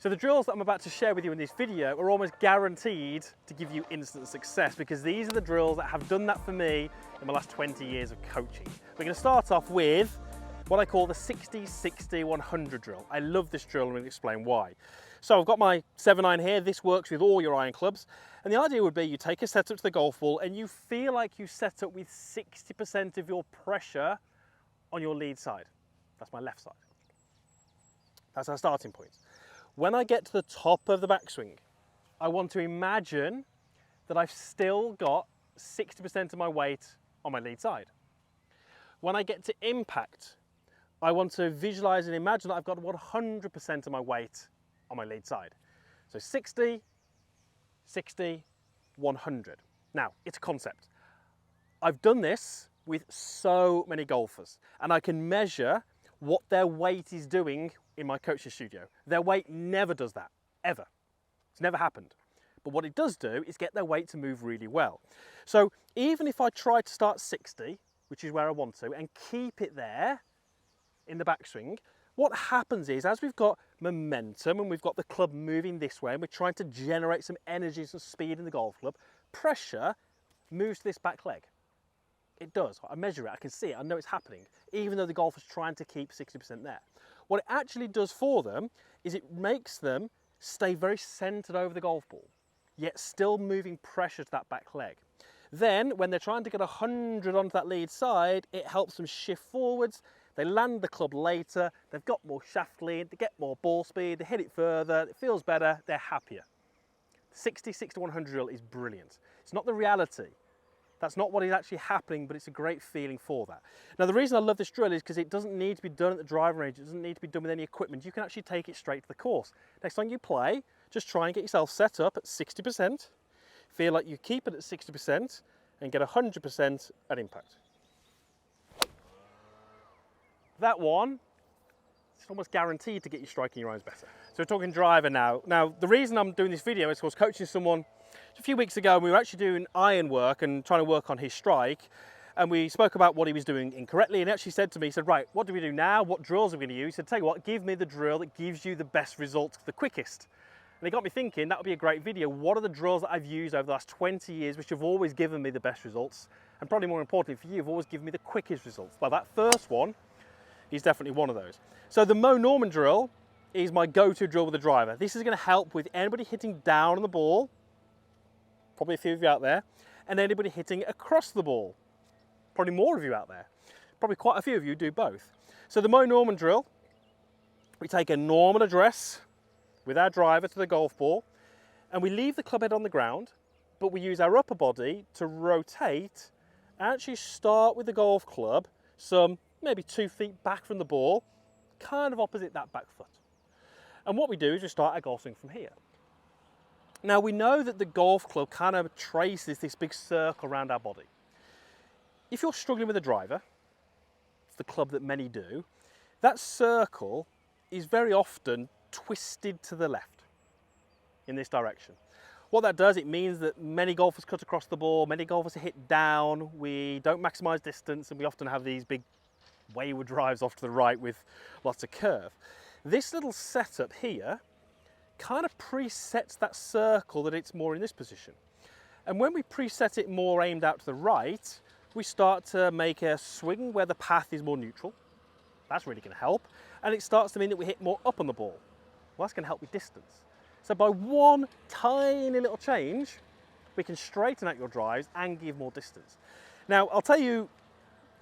So the drills that I'm about to share with you in this video are almost guaranteed to give you instant success, because these are the drills that have done that for me in my last 20 years of coaching. We're going to start off with what I call the 60-60-100 drill. I love this drill and I'm going to explain why. So I've got my 7-iron here. This works with all your iron clubs. And the idea would be you take a setup to the golf ball and you feel like you set up with 60% of your pressure on your lead side. That's my left side. That's our starting point. When I get to the top of the backswing, I want to imagine that I've still got 60% of my weight on my lead side. When I get to impact, I want to visualize and imagine that I've got 100% of my weight on my lead side. So 60, 60, 100. Now, it's a concept. I've done this with so many golfers, and I can measure what their weight is doing in my coaching studio. Their weight never does that, ever. It's never happened. But what it does do is get their weight to move really well. So even if I try to start 60, which is where I want to, and keep it there in the backswing, what happens is, as we've got momentum and we've got the club moving this way and we're trying to generate some energy, some speed in the golf club, pressure moves to this back leg. It does. I measure it, I can see it, I know it's happening, even though the golfer's trying to keep 60% there. What it actually does for them is it makes them stay very centered over the golf ball, yet still moving pressure to that back leg. Then, when they're trying to get 100 onto that lead side, it helps them shift forwards, they land the club later, they've got more shaft lead, they get more ball speed, they hit it further, it feels better, they're happier. 60-60-100 drill is brilliant. It's not the reality. That's not what is actually happening, but it's a great feeling for that. Now, the reason I love this drill is because it doesn't need to be done at the driving range. It doesn't need to be done with any equipment. You can actually take it straight to the course. Next time you play, just try and get yourself set up at 60%. Feel like you keep it at 60% and get 100% at impact. That one, it's almost guaranteed to get you striking your irons better. So we're talking driver now. Now, the reason I'm doing this video is because I was coaching someone a few weeks ago, and we were actually doing iron work and trying to work on his strike, and we spoke about what he was doing incorrectly, and he actually said to me, he said, right, what do we do now? What drills are we going to use? He said, tell you what, give me the drill that gives you the best results the quickest. And it got me thinking, that would be a great video. What are the drills that I've used over the last 20 years which have always given me the best results? And probably more importantly for you, have always given me the quickest results. Well, that first one is definitely one of those. So the Moe Norman drill is my go-to drill with the driver. This is going to help with anybody hitting down on the ball, probably a few of you out there, and anybody hitting across the ball. Probably more of you out there. Probably quite a few of you do both. So the Moe Norman drill, we take a normal address with our driver to the golf ball, and we leave the club head on the ground, but we use our upper body to rotate, actually start with the golf club some maybe 2 feet back from the ball, kind of opposite that back foot. And what we do is we start our golf swing from here. Now, we know that the golf club kind of traces this big circle around our body. If you're struggling with a driver, it's the club that many do, that circle is very often twisted to the left in this direction. What that does, it means that many golfers cut across the ball, many golfers hit down, we don't maximize distance, and we often have these big wayward drives off to the right with lots of curve. This little setup here kind of presets that circle that it's more in this position. And when we preset it more aimed out to the right, we start to make a swing where the path is more neutral. That's really going to help. And it starts to mean that we hit more up on the ball. Well, that's going to help with distance. So by one tiny little change, we can straighten out your drives and give more distance. Now, I'll tell you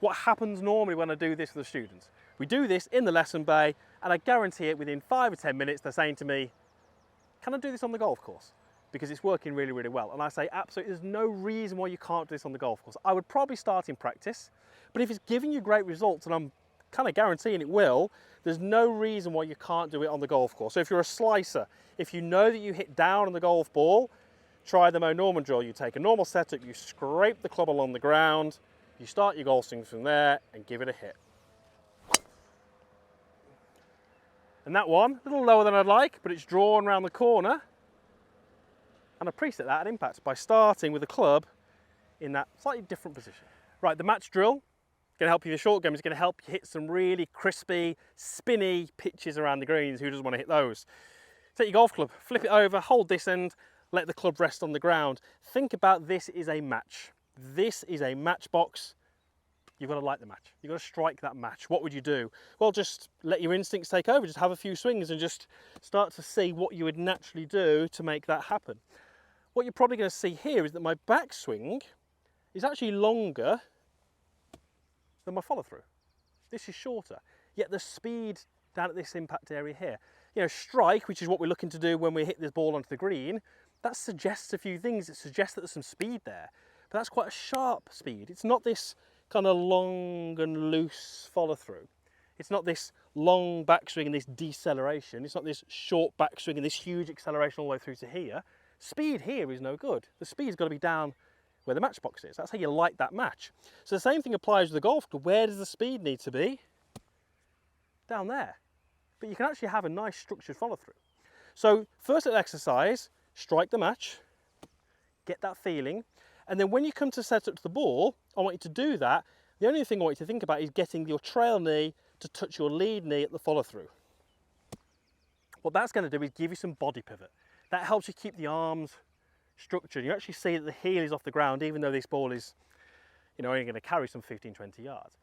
what happens normally when I do this with the students. We do this in the lesson bay, and I guarantee it within 5 or 10 minutes, they're saying to me, can I do this on the golf course? Because it's working really, really well. And I say, absolutely, there's no reason why you can't do this on the golf course. I would probably start in practice, but if it's giving you great results, and I'm kind of guaranteeing it will, there's no reason why you can't do it on the golf course. So if you're a slicer, if you know that you hit down on the golf ball, try the Moe Norman drill. You take a normal setup, you scrape the club along the ground, you start your golf swings from there and give it a hit. And that one, a little lower than I'd like, but it's drawn around the corner. And I preset that at impact by starting with the club in that slightly different position. Right, the match drill, going to help you in the short game, is going to help you hit some really crispy, spinny pitches around the greens. Who doesn't want to hit those? Take your golf club, flip it over, hold this end, let the club rest on the ground. Think about this is a match. This is a matchbox. You've got to like the match. You've got to strike that match. What would you do? Well, just let your instincts take over. Just have a few swings and just start to see what you would naturally do to make that happen. What you're probably going to see here is that my backswing is actually longer than my follow through. This is shorter, yet the speed down at this impact area here. You know, strike, which is what we're looking to do when we hit this ball onto the green, that suggests a few things. It suggests that there's some speed there, but that's quite a sharp speed. It's not this kind of long and loose follow through. It's not this long backswing and this deceleration. It's not this short backswing and this huge acceleration all the way through to here. Speed here is no good. The speed's got to be down where the matchbox is. That's how you light that match. So the same thing applies with the golf club. Where does the speed need to be? Down there. But you can actually have a nice structured follow through. So first little exercise, strike the match, get that feeling, and then when you come to set up to the ball, I want you to do that. The only thing I want you to think about is getting your trail knee to touch your lead knee at the follow through. What that's going to do is give you some body pivot. That helps you keep the arms structured. You actually see that the heel is off the ground, even though this ball is, you know, only going to carry some 15, 20 yards.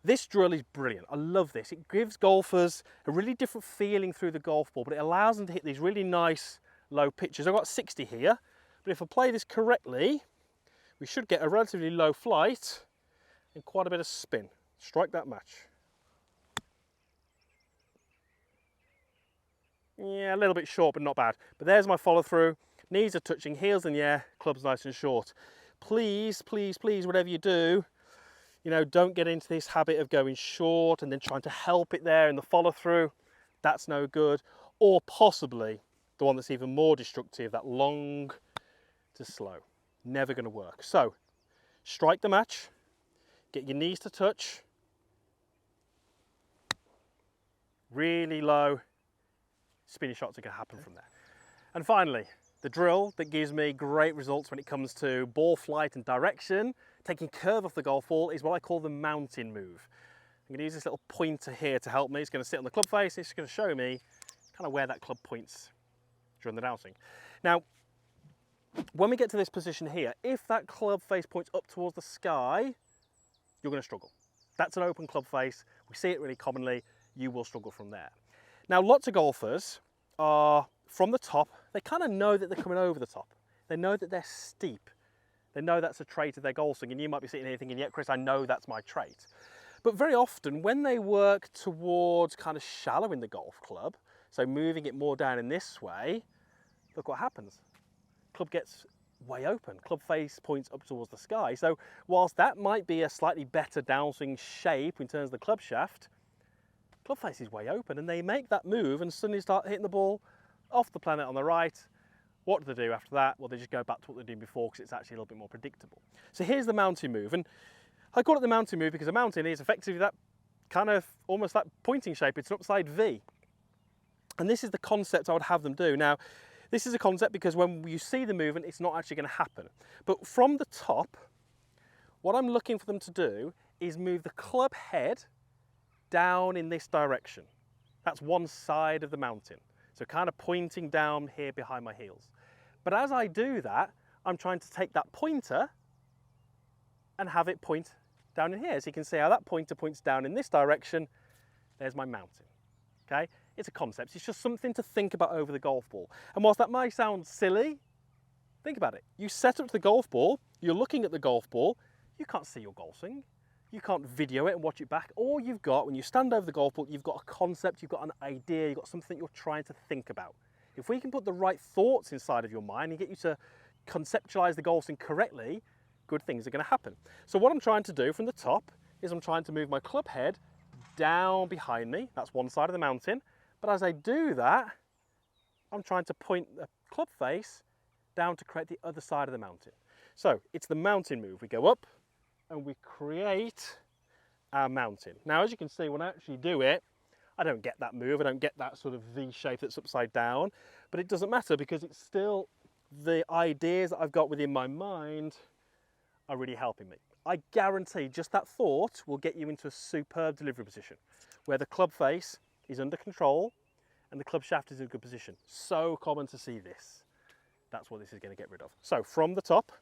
This drill is brilliant. I love this. It gives golfers a really different feeling through the golf ball, but it allows them to hit these really nice low pitches. I've got 60 here, but if I play this correctly, we should get a relatively low flight and quite a bit of spin. Strike that match. Yeah, a little bit short, but not bad. But there's my follow through. Knees are touching, heels in the air, club's nice and short. Please, please, please, whatever you do, you know, don't get into this habit of going short and then trying to help it there in the follow through. That's no good. Or possibly the one that's even more destructive, that long to slow. Never going to work. So strike the match, get your knees to touch, really low, spinny shots are going to happen from there. And finally, the drill that gives me great results when it comes to ball flight and direction, taking curve off the golf ball, is what I call the mountain move. I'm going to use this little pointer here to help me. It's going to sit on the club face. It's going to show me kind of where that club points during the dowsing. Now, when we get to this position here, if that club face points up towards the sky, you're going to struggle. That's an open club face. We see it really commonly. You will struggle from there. Now, lots of golfers are from the top. They kind of know that they're coming over the top. They know that they're steep. They know that's a trait of their golf swing, and you might be sitting here thinking, yeah, Chris, I know that's my trait. But very often, when they work towards kind of shallowing the golf club, so moving it more down in this way, look what happens. Club gets way open. Club face points up towards the sky. So whilst that might be a slightly better downswing shape in terms of the club shaft, club face is way open, and they make that move and suddenly start hitting the ball off the planet on the right. What do they do after that? Well, they just go back to what they're doing before because it's actually a little bit more predictable. So here's the mountain move, and I call it the mountain move because a mountain is effectively that kind of almost that pointing shape. It's an upside V. And this is the concept I would have them do. Now, this is a concept because when you see the movement, it's not actually going to happen. But from the top, what I'm looking for them to do is move the club head down in this direction. That's one side of the mountain. So kind of pointing down here behind my heels. But as I do that, I'm trying to take that pointer and have it point down in here. So you can see how that pointer points down in this direction. There's my mountain, okay? It's a concept. It's just something to think about over the golf ball. And whilst that might sound silly, think about it. You set up to the golf ball, you're looking at the golf ball, you can't see your golf swing. You can't video it and watch it back. All you've got, when you stand over the golf ball, you've got a concept, you've got an idea, you've got something you're trying to think about. If we can put the right thoughts inside of your mind and get you to conceptualize the golf swing correctly, good things are going to happen. So what I'm trying to do from the top is I'm trying to move my club head down behind me. That's one side of the mountain. But as I do that, I'm trying to point the club face down to create the other side of the mountain. So it's the mountain move. We go up and we create our mountain. Now, as you can see, when I actually do it, I don't get that move. I don't get that sort of V shape that's upside down, but it doesn't matter because it's still the ideas that I've got within my mind are really helping me. I guarantee just that thought will get you into a superb delivery position where the club face is under control and the club shaft is in a good position. So common to see this. That's what this is going to get rid of. So from the top,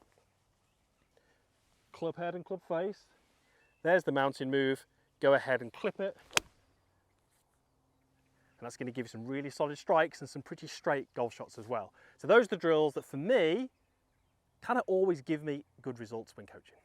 club head and club face, there's the mounting move. Go ahead and clip it. And that's going to give you some really solid strikes and some pretty straight golf shots as well. So those are the drills that for me kind of always give me good results when coaching.